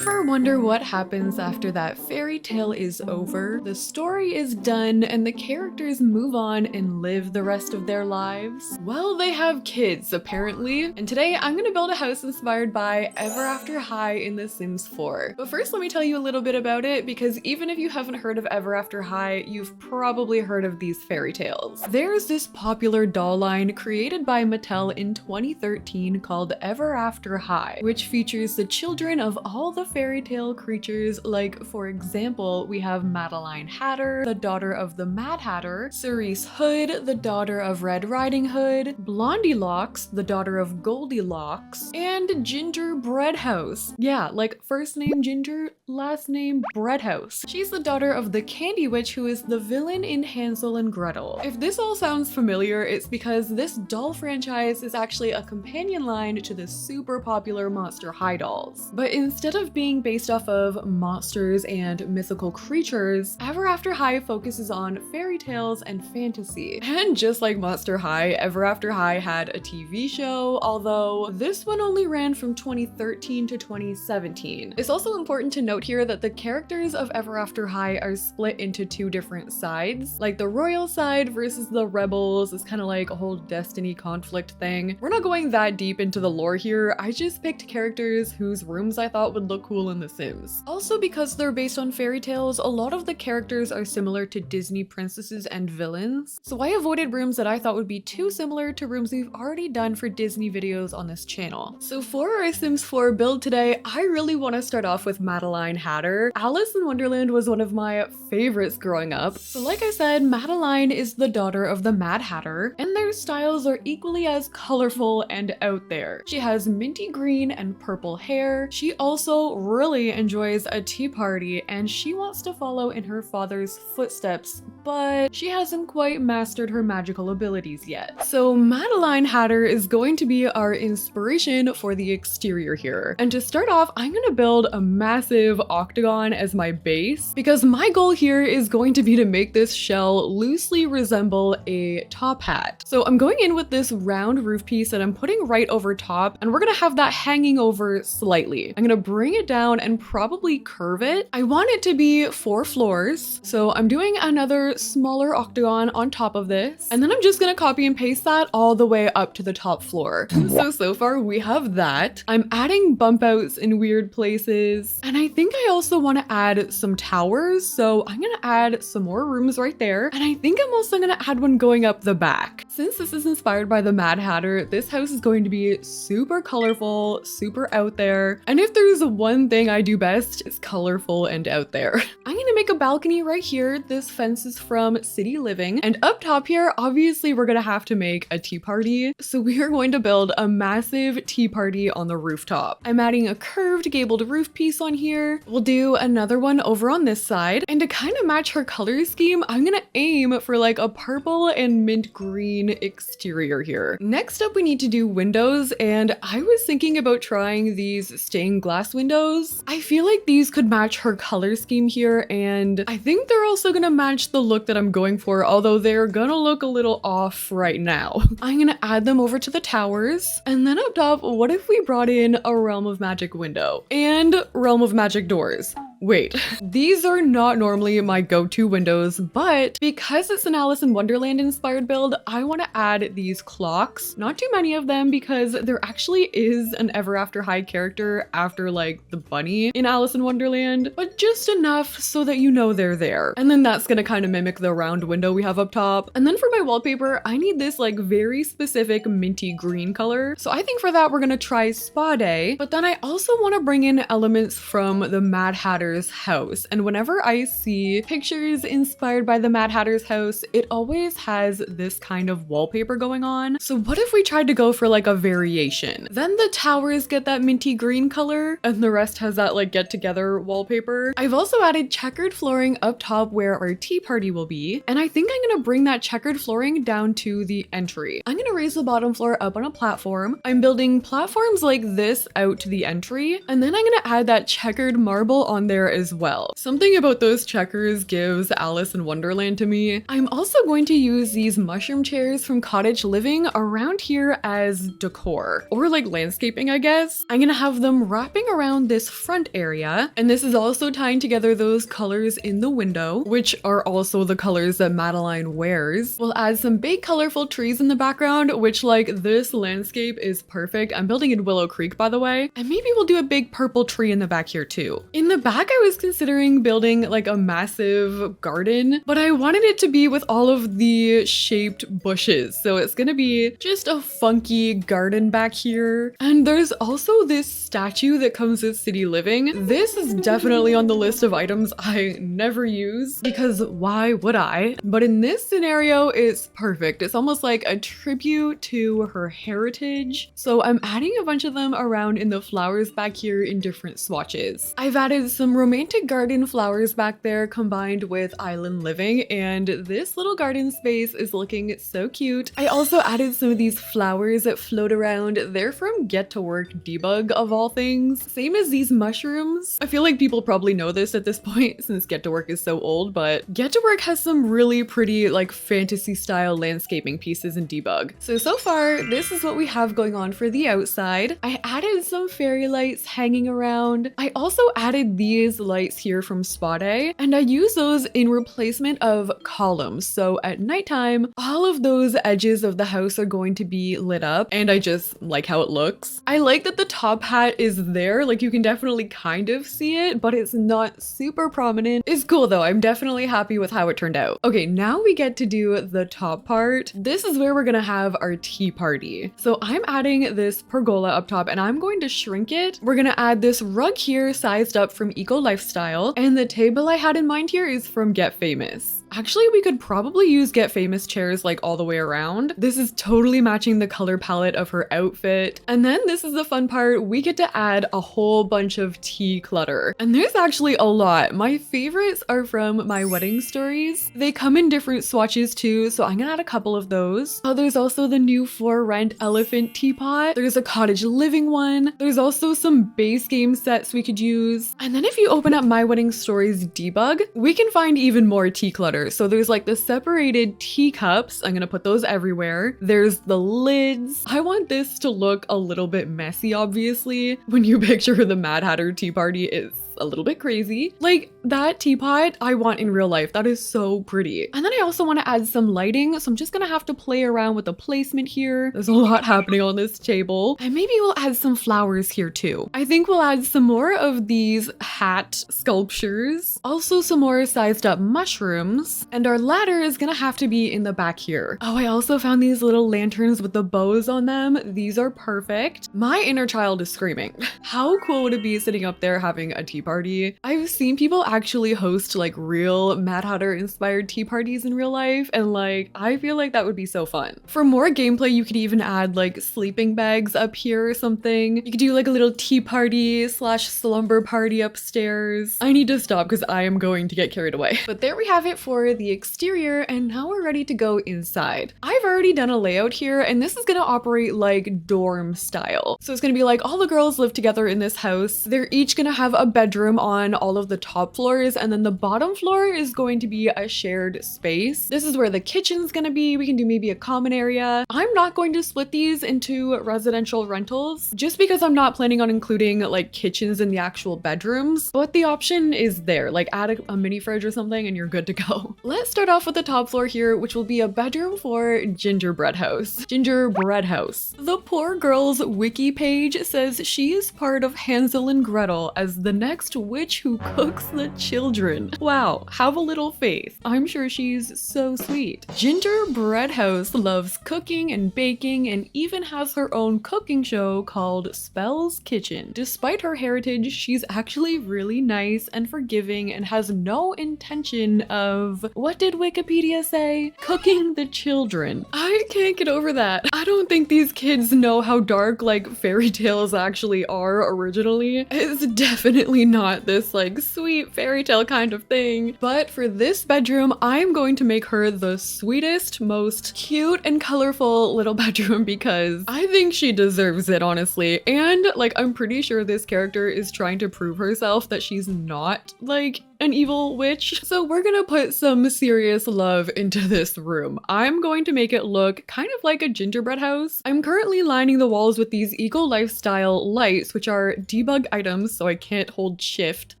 Ever wonder what happens after that fairy tale is over? The story is done and the characters move on and live the rest of their lives? Well, they have kids, apparently. And today I'm gonna build a house inspired by Ever After High in The Sims 4. But first, let me tell you a little bit about it, because even if you haven't heard of Ever After High, you've probably heard of these fairy tales. There's this popular doll line created by Mattel in 2013 called Ever After High, which features the children of all the fairy tale creatures. Like, for example, we have Madeline Hatter, the daughter of the Mad Hatter, Cerise Hood, the daughter of Red Riding Hood, Blondie Lockes, the daughter of Goldie Lockes, and Ginger Breadhouse. Yeah, like first name Ginger, last name Breadhouse. She's the daughter of the Candy Witch, who is the villain in Hansel and Gretel. If this all sounds familiar, it's because this doll franchise is actually a companion line to the super popular Monster High dolls. But instead of being based off of monsters and mythical creatures, Ever After High focuses on fairy tales and fantasy. And just like Monster High, Ever After High had a TV show, although this one only ran from 2013 to 2017. It's also important to note here that the characters of Ever After High are split into two different sides. Like the royal side versus the rebels is kind of like a whole destiny conflict thing. We're not going that deep into the lore here. I just picked characters whose rooms I thought would look cool in The Sims. Also, because they're based on fairy tales, a lot of the characters are similar to Disney princesses and villains. So I avoided rooms that I thought would be too similar to rooms we've already done for Disney videos on this channel. So for our Sims 4 build today, I really want to start off with Madeline Hatter. Alice in Wonderland was one of my favorites growing up. So like I said, Madeline is the daughter of the Mad Hatter, and their styles are equally as colorful and out there. She has minty green and purple hair. She also really enjoys a tea party, and she wants to follow in her father's footsteps, but she hasn't quite mastered her magical abilities yet. So Madeline Hatter is going to be our inspiration for the exterior here. And to start off, I'm gonna build a massive octagon as my base, because my goal here is going to be to make this shell loosely resemble a top hat. So I'm going in with this round roof piece that I'm putting right over top, and we're gonna have that hanging over slightly. I'm gonna bring it down and probably curve it. I want it to be 4 floors, so I'm doing another smaller octagon on top of this, and then I'm just gonna copy and paste that all the way up to the top floor. So far we have that. I'm adding bump outs in weird places, and I think I also want to add some towers, so I'm gonna add some more rooms right there, and I think I'm also gonna add one going up the back. Since this is inspired by the Mad Hatter, this house is going to be super colorful, super out there, and if there's one thing I do best, it's colorful and out there. I'm gonna make a balcony right here. This fence is from City Living, and up top here, obviously we're gonna have to make a tea party, so we are going to build a massive tea party on the rooftop. I'm adding a curved gabled roof piece on here. We'll do another one over on this side, and to kind of match her color scheme, I'm gonna aim for like a purple and mint green exterior here. Next up, we need to do windows, and I was thinking about trying these stained glass windows. I feel like these could match her color scheme here, and I think they're also gonna match the look that I'm going for, although they're gonna look a little off right now. I'm gonna add them over to the towers, and then up top, what if we brought in a Realm of Magic window and Realm of Magic doors? Wait, these are not normally my go-to windows, but because it's an Alice in Wonderland inspired build, I want to add these clocks. Not too many of them, because there actually is an Ever After High character after like the bunny in Alice in Wonderland, but just enough so that you know they're there. And then that's gonna kind of mimic the round window we have up top. And then for my wallpaper, I need this like very specific minty green color. So I think for that, we're gonna try Spa Day, but then I also want to bring in elements from the Mad Hatter house, and whenever I see pictures inspired by the Mad Hatter's house, it always has this kind of wallpaper going on. So what if we tried to go for like a variation? Then the towers get that minty green color, and the rest has that like get together wallpaper. I've also added checkered flooring up top where our tea party will be, and I think I'm gonna bring that checkered flooring down to the entry. I'm gonna raise the bottom floor up on a platform. I'm building platforms like this out to the entry, and then I'm gonna add that checkered marble on there there as well. Something about those checkers gives Alice in Wonderland to me. I'm also going to use these mushroom chairs from Cottage Living around here as decor, or like landscaping, I guess. I'm gonna have them wrapping around this front area, and this is also tying together those colors in the window, which are also the colors that Madeline wears. We'll add some big colorful trees in the background, which like this landscape is perfect. I'm building in Willow Creek, by the way, and maybe we'll do a big purple tree in the back here too. In the back, I was considering building like a massive garden, but I wanted it to be with all of the shaped bushes. So it's gonna be just a funky garden back here. And there's also this statue that comes with City Living. This is definitely on the list of items I never use because why would I? But in this scenario, it's perfect. It's almost like a tribute to her heritage. So I'm adding a bunch of them around in the flowers back here in different swatches. I've added some romantic garden flowers back there combined with island living, and this little garden space is looking so cute. I also added some of these flowers that float around. They're from Get to Work Debug of all things. Same as these mushrooms. I feel like people probably know this at this point since Get to Work is so old, but Get to Work has some really pretty like fantasy style landscaping pieces in Debug. So far, this is what we have going on for the outside. I added some fairy lights hanging around. I also added these lights here from Spot A, and I use those in replacement of columns. So at nighttime, all of those edges of the house are going to be lit up, and I just like how it looks. I like that the top hat is there, like you can definitely kind of see it, but it's not super prominent. It's cool though, I'm definitely happy with how it turned out. Okay, now we get to do the top part. This is where we're gonna have our tea party. So I'm adding this pergola up top and I'm going to shrink it. We're gonna add this rug here sized up from Eco Lifestyle, and the table I had in mind here is from Get Famous. Actually, we could probably use Get Famous chairs like all the way around. This is totally matching the color palette of her outfit. And then this is the fun part. We get to add a whole bunch of tea clutter. And there's actually a lot. My favorites are from My Wedding Stories. They come in different swatches too, so I'm gonna add a couple of those. Oh, there's also the new For Rent elephant teapot. There's a Cottage Living one. There's also some base game sets we could use. And then if you open up My Wedding Stories debug, we can find even more tea clutter. So there's like the separated teacups. I'm gonna put those everywhere. There's the lids. I want this to look a little bit messy, obviously. When you picture the Mad Hatter tea party, it's a little bit crazy. Like that teapot I want in real life. That is so pretty. And then I also want to add some lighting. So I'm just gonna have to play around with the placement here. There's a lot happening on this table. And maybe we'll add some flowers here too. I think we'll add some more of these hat sculptures. Also some more sized up mushrooms. And our ladder is gonna have to be in the back here. Oh, I also found these little lanterns with the bows on them. These are perfect. My inner child is screaming. How cool would it be sitting up there having a tea party? I've seen people actually host like real Mad Hatter inspired tea parties in real life, and like I feel like that would be so fun. For more gameplay, you could even add like sleeping bags up here or something. You could do like a little tea party / slumber party upstairs. I need to stop because I am going to get carried away. But there we have it for the exterior, and now we're ready to go inside. I've already done a layout here, and this is gonna operate like dorm style. So it's gonna be like all the girls live together in this house. They're each gonna have a bedroom on all of the top floors, and then the bottom floor is going to be a shared space. This is where the kitchen's gonna be. We can do maybe a common area. I'm not going to split these into residential rentals just because I'm not planning on including like kitchens in the actual bedrooms, but the option is there. Like add a mini fridge or something and you're good to go. Let's start off with the top floor here, which will be a bedroom for Gingerbread House. Gingerbread House. The poor girl's wiki page says she is part of Hansel and Gretel as the next witch who cooks the children. Wow, have a little faith. I'm sure she's so sweet. Gingerbread House loves cooking and baking and even has her own cooking show called Spell's Kitchen. Despite her heritage, she's actually really nice and forgiving and has no intention of, what did Wikipedia say? Cooking the children. I can't get over that. I don't think these kids know how dark like fairy tales actually are originally. It's definitely not this like sweet fairy tale kind of thing. But for this bedroom, I'm going to make her the sweetest, most cute and colorful little bedroom because I think she deserves it, honestly. And like, I'm pretty sure this character is trying to prove herself that she's not like an evil witch. So we're gonna put some serious love into this room. I'm going to make it look kind of like a gingerbread house. I'm currently lining the walls with these eco lifestyle lights, which are debug items, so I can't hold shift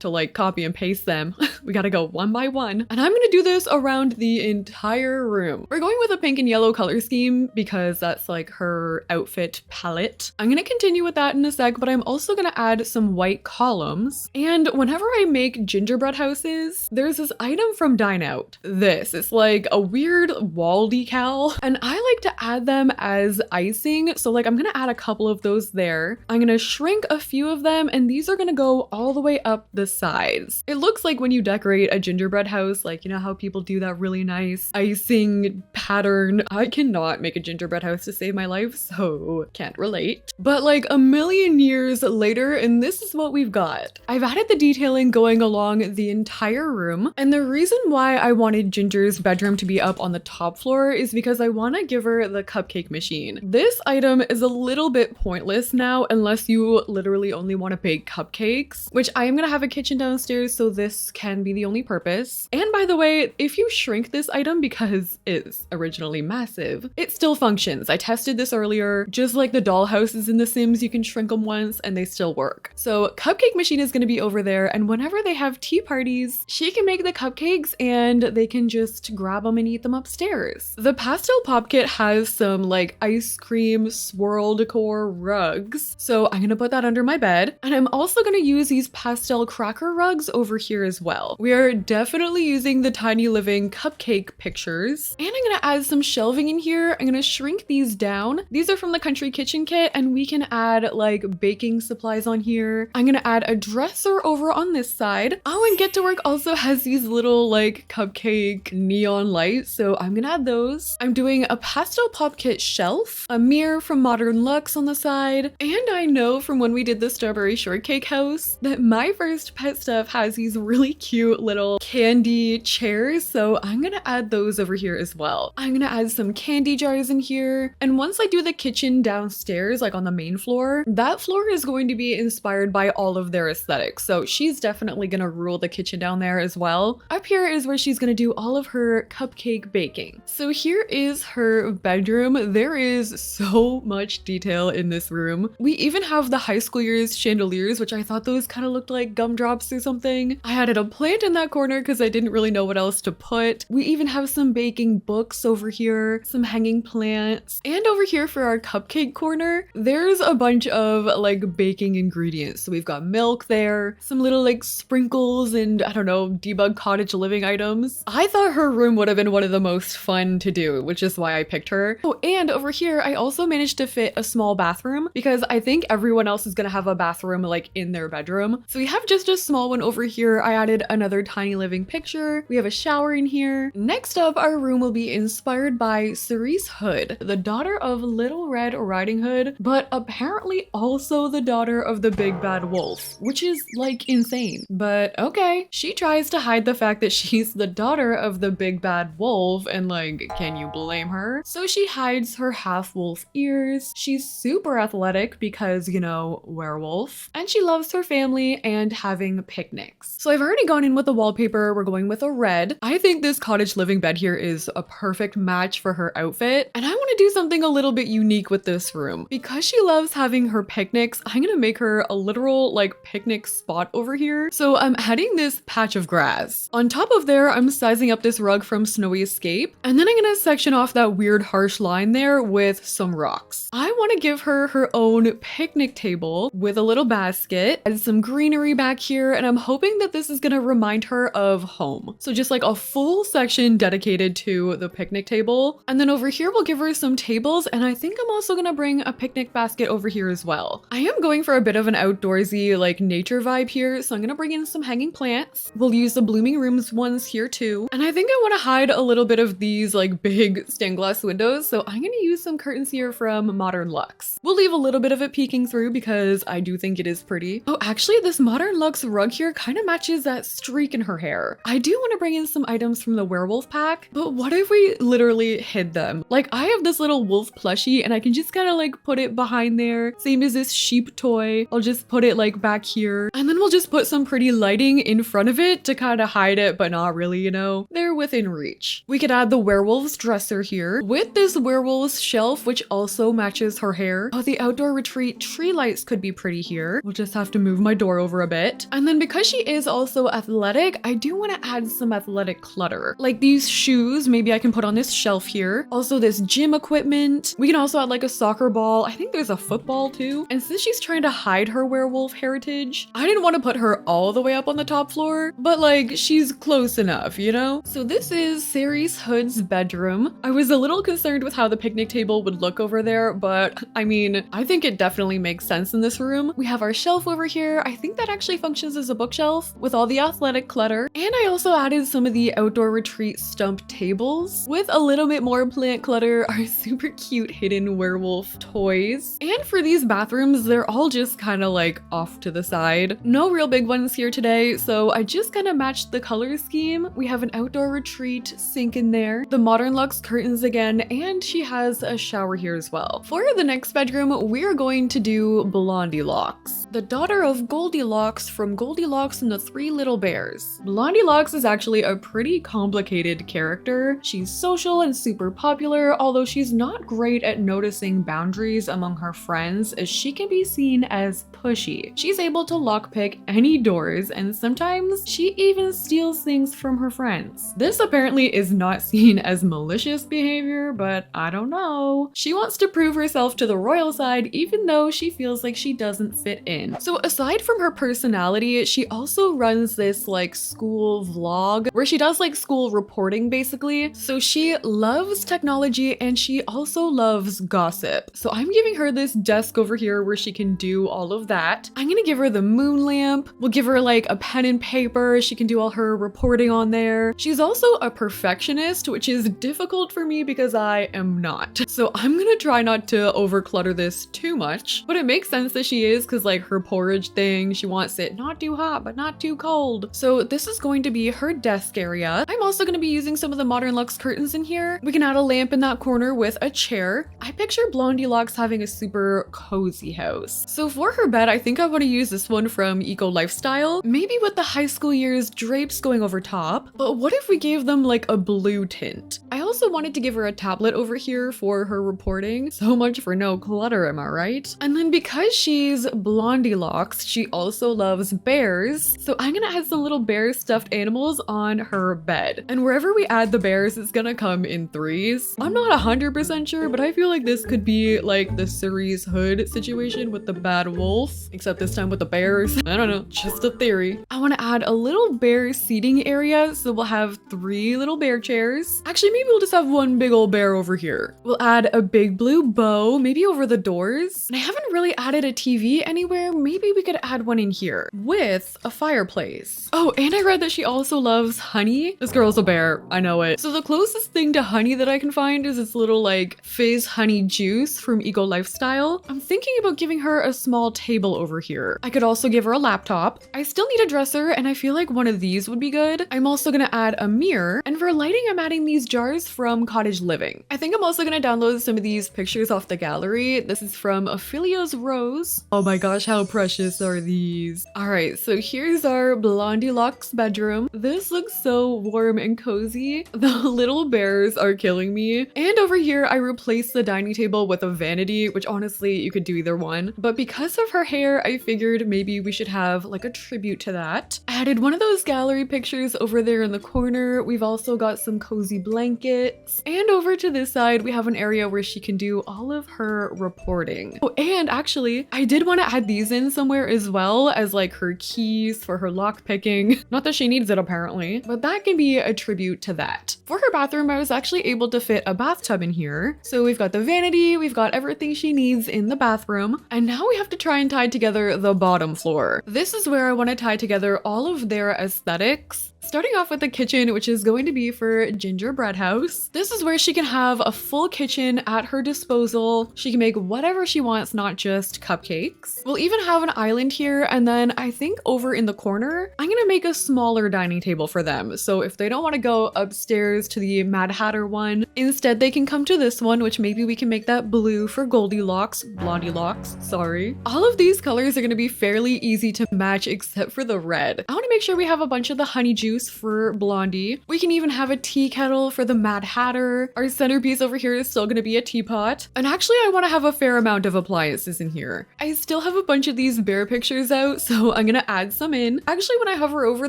to like copy and paste them. We gotta go one by one. And I'm gonna do this around the entire room. We're going with a pink and yellow color scheme because that's like her outfit palette. I'm gonna continue with that in a sec, but I'm also gonna add some white columns. And whenever I make gingerbread houses, there's this item from Dine Out. It's like a weird wall decal, and I like to add them as icing. So like, I'm gonna add a couple of those there. I'm gonna shrink a few of them, and these are gonna go all the way up the sides. It looks like when you decorate a gingerbread house, like, you know how people do that really nice icing pattern. I cannot make a gingerbread house to save my life, so can't relate. But like a million years later, and this is what we've got. I've added the detailing going along the entire room, and the reason why I wanted Ginger's bedroom to be up on the top floor is because I want to give her the cupcake machine. This item is a little bit pointless now unless you literally only want to bake cupcakes, which I am going to have a kitchen downstairs, so this can be the only purpose. And by the way, if you shrink this item because it's originally massive, it still functions. I tested this earlier. Just like the doll houses in The Sims, you can shrink them once and they still work. So cupcake machine is going to be over there, and whenever they have tea parties, she can make the cupcakes and they can just grab them and eat them upstairs. The pastel pop kit has some like ice cream swirl decor rugs, so I'm gonna put that under my bed, and I'm also gonna use these pastel cracker rugs over here as well. We are definitely using the Tiny Living cupcake pictures, and I'm gonna add some shelving in here. I'm gonna shrink these down. These are from the Country Kitchen kit, and we can add like baking supplies on here. I'm gonna add a dresser over on this side. Oh, and Get to Work also has these little like cupcake neon lights, so I'm gonna add those. I'm doing a pastel pop kit shelf, a mirror from Madeline Lockes on the side, and I know from when we did the strawberry shortcake house that My First Pet Stuff has these really cute little candy chairs, so I'm gonna add those over here as well. I'm gonna add some candy jars in here, and once I do the kitchen downstairs, like on the main floor, that floor is going to be inspired by all of their aesthetics, so she's definitely gonna rule the kitchen down there as well. Up here is where she's gonna do all of her cupcake baking. So here is her bedroom. There is so much detail in this room. We even have the high school years chandeliers, which I thought those kind of looked like gumdrops or something. I added a plant in that corner because I didn't really know what else to put. We even have some baking books over here, some hanging plants, and over here for our cupcake corner, there's a bunch of like baking ingredients. So we've got milk there, some little like sprinkles and I don't know, debug cottage living items. I thought her room would have been one of the most fun to do, which is why I picked her. Oh, and over here, I also managed to fit a small bathroom because I think everyone else is gonna have a bathroom like in their bedroom. So we have just a small one over here. I added another Tiny Living picture. We have a shower in here. Next up, our room will be inspired by Cerise Hood, the daughter of Little Red Riding Hood, but apparently also the daughter of the Big Bad Wolf, which is like insane. But okay, she tries to hide the fact that she's the daughter of the Big Bad Wolf, and like, can you blame her? So she hides her half wolf ears. She's super athletic because, you know, werewolf, and she loves her family and having picnics. So I've already gone in with the wallpaper. We're going with a red. I think this cottage living bed here is a perfect match for her outfit, and I want to do something a little bit unique with this room. Because she loves having her picnics, I'm gonna make her a literal like picnic spot over here. So I'm adding this patch of grass. On top of there, I'm sizing up this rug from Snowy Escape, and then I'm gonna section off that weird harsh line there with some rocks. I want to give her her own picnic table with a little basket and some greenery back here, and I'm hoping that this is gonna remind her of home. So just like a full section dedicated to the picnic table. And then over here, we'll give her some tables. And I think I'm also gonna bring a picnic basket over here as well. I am going for a bit of an outdoorsy, like nature vibe here. So I'm gonna bring in some hanging plants. We'll use the blooming rooms ones here too. And I think I wanna hide a little bit of these like big stained glass windows. So I'm gonna use some curtains here from Madeline Lockes. We'll leave a little bit of it peeking through because I do think it is pretty. Oh, actually this Madeline Lockes rug here kind of matches that streak in her hair. I do want to bring in some items from the werewolf pack, but what if we literally hid them? Like I have this little wolf plushie and I can just kind of like put it behind there. Same as this sheep toy. I'll just put it like back here and then we'll just put some pretty lighting in front of it to kind of hide it, but not really, you know, they're within reach. We could add the werewolf's dresser here with this werewolf's shelf, which also matches her hair. Oh, the outdoor retreat tree lights could be pretty here. We'll just have to move my door over a bit. And then because she is also athletic, I do want to add some athletic clutter. Like these shoes, maybe I can put on this shelf here. Also this gym equipment. We can also add like a soccer ball. I think there's a football too. And since she's trying to hide her werewolf heritage, I didn't want to put her all the way up on the top floor, but like she's close enough, you know? So this is Cerise Hood's bedroom. I was a little concerned with how the picnic table would look over there, but I mean, I think it definitely makes sense in this room. We have our shelf over here. I think that actually functions as a bookshelf with all the athletic clutter. And I also added some of the outdoor retreat stump tables with a little bit more plant clutter, our super cute hidden werewolf toys. And for these bathrooms, they're all just kind of like off to the side. No real big ones here today, so I just kind of matched the color scheme. We have an outdoor retreat sink in there, the Madeline Lockes curtains again, and she has a shower here as well. For the next bedroom, we're going to do Blondie Lockes, the daughter of Goldilocks from Goldilocks and the Three Little Bears. Blondie Lockes is actually a pretty complicated character. She's social and super popular, although she's not great at noticing boundaries among her friends, as she can be seen as pushy. She's able to lockpick any doors, and sometimes she even steals things from her friends. This apparently is not seen as malicious behavior, but I don't know. She wants to prove herself to the royal side, even though she feels like she doesn't fit in. So aside from her personality, she also runs this like school vlog where she does like school reporting basically. So she loves technology and she also loves gossip. So I'm giving her this desk over here where she can do all of that. I'm gonna give her the moon lamp. We'll give her like a pen and paper. She can do all her reporting on there. She's also a perfectionist, which is difficult for me because I am not. So I'm gonna try not to overclutter this too much, but it makes sense that she is because like her porridge thing, she wants it not too hot, but not too cold. So this is going to be her desk area. I'm also going to be using some of the Madeline Lockes curtains in here. We can add a lamp in that corner with a chair. I picture Blondie Lockes having a super cozy house. So for her bed, I think I want to use this one from Eco Lifestyle, maybe with the high school years drapes going over top. But what if we gave them like a blue tint? I also wanted to give her a tablet over here for her reporting. So much for no clutter, am I right? And then because she's Blondie Lockes, she also loves bears. So I'm gonna add some little bear stuffed animals on her bed. And wherever we add the bears, it's gonna come in threes. I'm not 100% sure, but I feel like this could be like the Cerise Hood situation with the bad wolf, except this time with the bears. I don't know, just a theory. I wanna add a little bear seating area. So we'll have 3 little bear chairs. Actually, maybe we'll just have one big old bear over here. We'll add a big blue bow, maybe over the doors. And I haven't really added a TV anywhere. Maybe we could add one in here with a fireplace. Oh, and I read that she also loves honey. This girl's a bear, I know it. So the closest thing to honey that I can find is this little like fizz honey juice from Eco Lifestyle. I'm thinking about giving her a small table over here. I could also give her a laptop. I still need a dresser and I feel like one of these would be good. I'm also gonna add a mirror, and for lighting I'm adding these jars from Cottage Living. I think I'm also gonna download some of these pictures off the gallery. This is from Ophelia's Rose. Oh my gosh, how precious are these? All right, so here's our Blondie Lockes bedroom. This looks so warm and cozy. The little bears are killing me. And over here, I replaced the dining table with a vanity, which honestly, you could do either one. But because of her hair, I figured maybe we should have like a tribute to that. I added one of those gallery pictures over there in the corner. We've also got some cozy blankets. And over to this side, we have an area where she can do all of her reporting. Oh, and actually, I did want to add these in somewhere as well as like her keys for her lock hiking. Not that she needs it apparently, but that can be a tribute to that. For her bathroom, I was actually able to fit a bathtub in here. So we've got the vanity, we've got everything she needs in the bathroom, and now we have to try and tie together the bottom floor. This is where I want to tie together all of their aesthetics. Starting off with the kitchen, which is going to be for Ginger Breadhouse. This is where she can have a full kitchen at her disposal. She can make whatever she wants, not just cupcakes. We'll even have an island here, and then I think over in the corner, I'm gonna make a smaller dining table for them. So if they don't want to go upstairs to the Mad Hatter one, instead they can come to this one, which maybe we can make that blue for Blondie Lockes, sorry. All of these colors are gonna be fairly easy to match except for the red. I want to make sure we have a bunch of the honey juice for Blondie. We can even have a tea kettle for the Mad Hatter. Our centerpiece over here is still going to be a teapot. And actually, I want to have a fair amount of appliances in here. I still have a bunch of these bear pictures out, so I'm going to add some in. Actually, when I hover over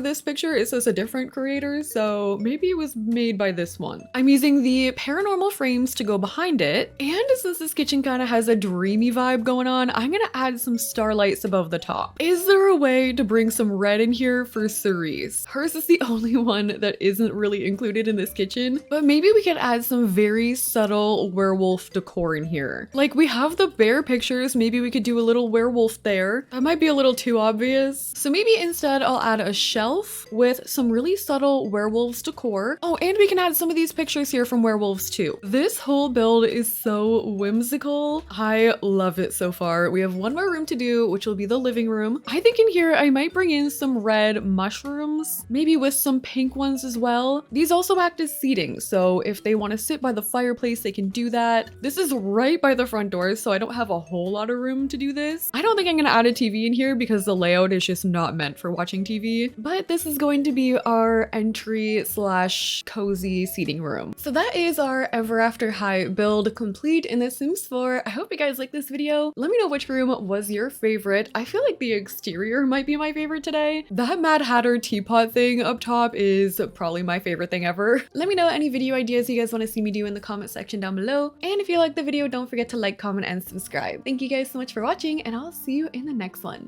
this picture, it says a different creator, so maybe it was made by this one. I'm using the paranormal frames to go behind it. And since this kitchen kind of has a dreamy vibe going on, I'm going to add some starlights above the top. Is there a way to bring some red in here for Cerise? Hers is the only one that isn't really included in this kitchen, but maybe we could add some very subtle werewolf decor in here. Like we have the bear pictures, maybe we could do a little werewolf there. That might be a little too obvious. So maybe instead I'll add a shelf with some really subtle werewolves decor. Oh, and we can add some of these pictures here from werewolves too. This whole build is so whimsical. I love it so far. We have one more room to do, which will be the living room. I think in here I might bring in some red mushrooms, maybe with some pink ones as well. These also act as seating, so if they want to sit by the fireplace, they can do that. This is right by the front door, so I don't have a whole lot of room to do this. I don't think I'm gonna add a TV in here because the layout is just not meant for watching TV, but this is going to be our entry slash cozy seating room. So that is our Ever After High build complete in The Sims 4. I hope you guys liked this video. Let me know which room was your favorite. I feel like the exterior might be my favorite today. That Mad Hatter teapot thing up top is probably my favorite thing ever. Let me know any video ideas you guys want to see me do in the comment section down below. And if you liked the video, don't forget to like, comment, and subscribe. Thank you guys so much for watching, and I'll see you in the next one.